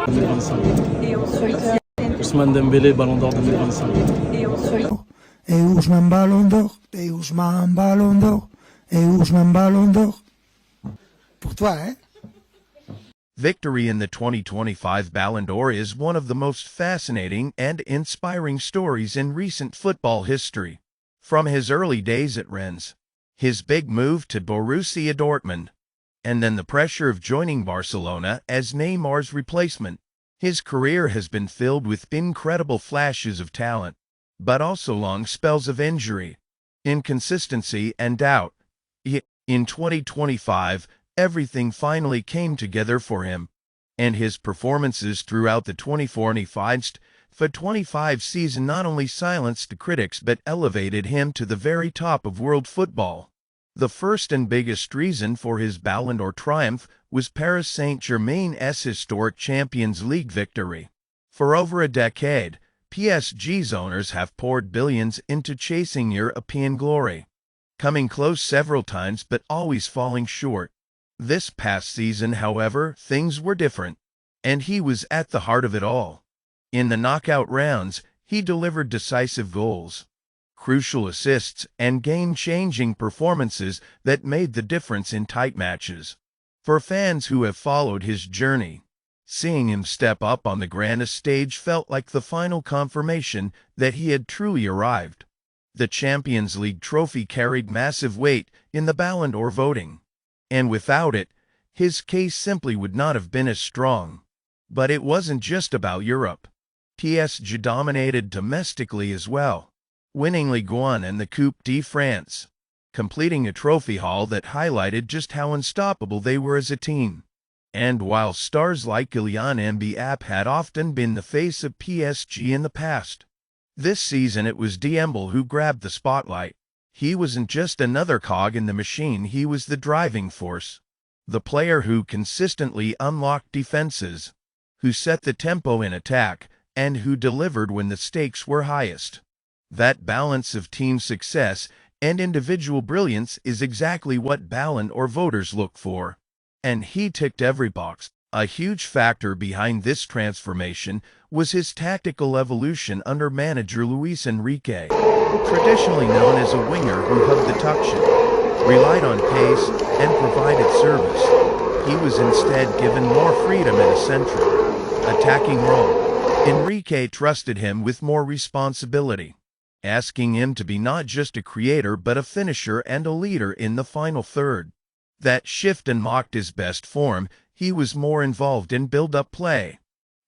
2025. Et Ousmane Dembélé, Ballon d'Or 2025. Et Ousmane Ballon d'Or, et Ousmane Ballon d'Or, et Ousmane Ballon d'Or. Pour toi, hein? Victory in the 2025 Ballon d'Or is one of the most fascinating and inspiring stories in recent football history. From his early days at Rennes, his big move to Borussia Dortmund, and then the pressure of joining Barcelona as Neymar's replacement, his career has been filled with incredible flashes of talent, but also long spells of injury, inconsistency, and doubt. Yet, in 2025, everything finally came together for him, and his performances throughout the 2024-25 season not only silenced the critics but elevated him to the very top of world football. The first and biggest reason for his Ballon d'Or triumph was Paris Saint-Germain's historic Champions League victory. For over a decade, PSG's owners have poured billions into chasing European glory, coming close several times but always falling short. This past season, however, things were different, and he was at the heart of it all. In the knockout rounds, he delivered decisive goals, crucial assists, and game-changing performances that made the difference in tight matches. For fans who have followed his journey, seeing him step up on the grandest stage felt like the final confirmation that he had truly arrived. The Champions League trophy carried massive weight in the Ballon d'Or voting, and without it, his case simply would not have been as strong. But it wasn't just about Europe. PSG dominated domestically as well, winning Ligue 1 and the Coupe de France, completing a trophy haul that highlighted just how unstoppable they were as a team. And while stars like Kylian Mbappé had often been the face of PSG in the past, this season it was Dembélé who grabbed the spotlight. He wasn't just another cog in the machine, he was the driving force. The player who consistently unlocked defenses, who set the tempo in attack, and who delivered when the stakes were highest. That balance of team success and individual brilliance is exactly what Ballon d'Or voters look for. And he ticked every box. A huge factor behind this transformation was his tactical evolution under manager Luis Enrique. Traditionally known as a winger who hugged the touchline, relied on pace, and provided service, he was instead given more freedom in a central, attacking role. Enrique trusted him with more responsibility, asking him to be not just a creator but a finisher and a leader in the final third. That shift unlocked his best form. He was more involved in build-up play,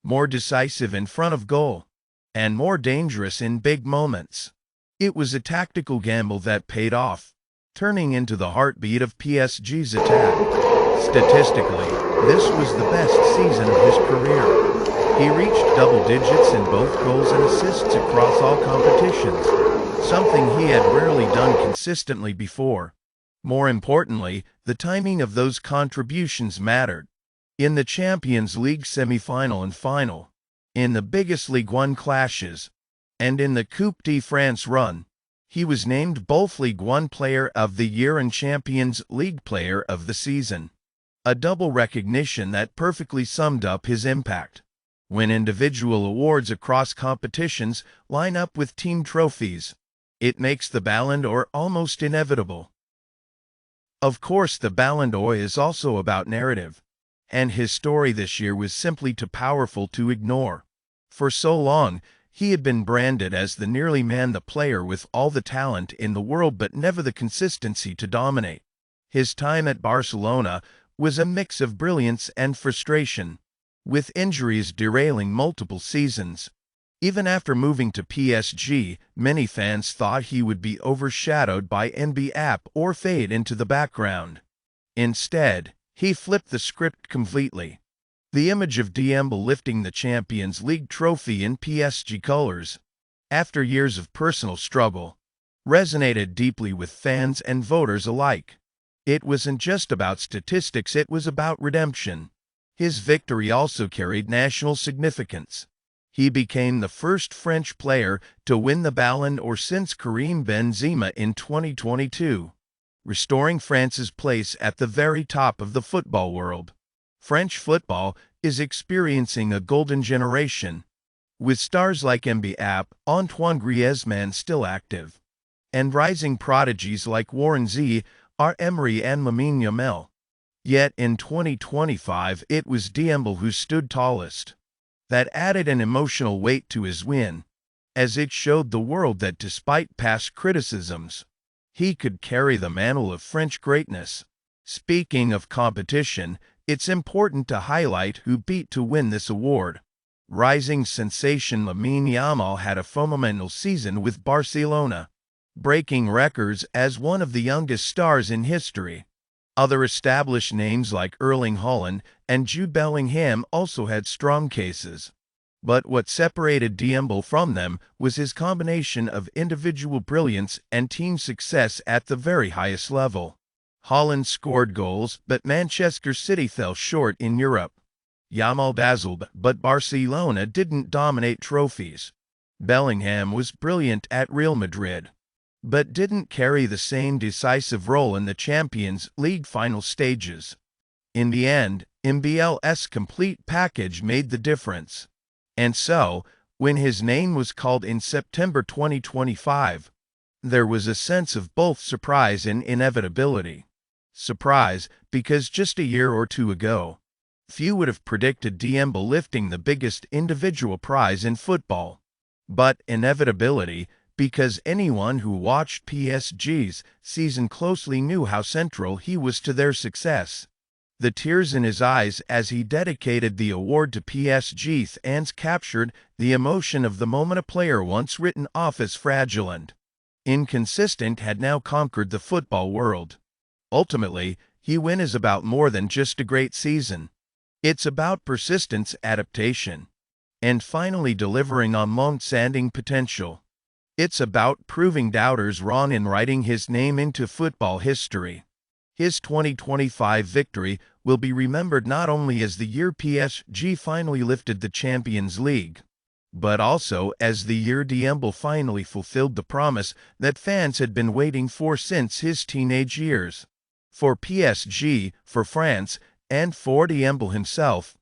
more decisive in front of goal, and more dangerous in big moments. It was a tactical gamble that paid off, turning into the heartbeat of PSG's attack. Statistically, this was the best season of his career. He reached double digits in both goals and assists across all competitions, something he had rarely done consistently before. More importantly, the timing of those contributions mattered. In the Champions League semi-final and final, in the biggest Ligue 1 clashes, and in the Coupe de France run, he was named both Ligue 1 Player of the Year and Champions League Player of the Season. A double recognition that perfectly summed up his impact. When individual awards across competitions line up with team trophies, it makes the Ballon d'Or almost inevitable. Of course, the Ballon d'Or is also about narrative, and his story this year was simply too powerful to ignore. For so long, he had been branded as the nearly man, the player with all the talent in the world but never the consistency to dominate. His time at Barcelona was a mix of brilliance and frustration, with injuries derailing multiple seasons. Even after moving to PSG, many fans thought he would be overshadowed by Mbappé or fade into the background. Instead, he flipped the script completely. The image of Dembélé lifting the Champions League trophy in PSG colors, after years of personal struggle, resonated deeply with fans and voters alike. It wasn't just about statistics, it was about redemption. His victory also carried national significance. He became the first French player to win the Ballon d'Or since Karim Benzema in 2022, restoring France's place at the very top of the football world. French football is experiencing a golden generation, with stars like Mbappé, Antoine Griezmann still active, and rising prodigies like Warren Emery and Lamine Yamal. Yet in 2025 it was Dembele who stood tallest. That added an emotional weight to his win, as it showed the world that despite past criticisms, he could carry the mantle of French greatness. Speaking of competition, it's important to highlight who beat to win this award. Rising sensation Lamine Yamal had a phenomenal season with Barcelona, breaking records as one of the youngest stars in history. Other established names like Erling Haaland and Jude Bellingham also had strong cases. But what separated Dembele from them was his combination of individual brilliance and team success at the very highest level. Haaland scored goals, but Manchester City fell short in Europe. Yamal dazzled, but Barcelona didn't dominate trophies. Bellingham was brilliant at Real Madrid, but didn't carry the same decisive role in the Champions League final stages. In the end, Mbele's complete package made the difference. And so, when his name was called in September 2025, there was a sense of both surprise and inevitability. Surprise, because just a year or two ago, few would have predicted Dembele lifting the biggest individual prize in football. But inevitability, because anyone who watched PSG's season closely knew how central he was to their success. The tears in his eyes as he dedicated the award to PSG fans captured the emotion of the moment a player once written off as fragile and inconsistent had now conquered the football world. Ultimately, he win is about more than just a great season. It's about persistence, adaptation, and finally delivering on long-standing potential. It's about proving doubters wrong and writing his name into football history. His 2025 victory will be remembered not only as the year PSG finally lifted the Champions League, but also as the year Dembele finally fulfilled the promise that fans had been waiting for since his teenage years. For PSG, for France, and for Dembele himself,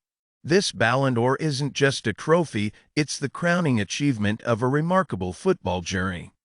this Ballon d'Or isn't just a trophy, it's the crowning achievement of a remarkable football journey.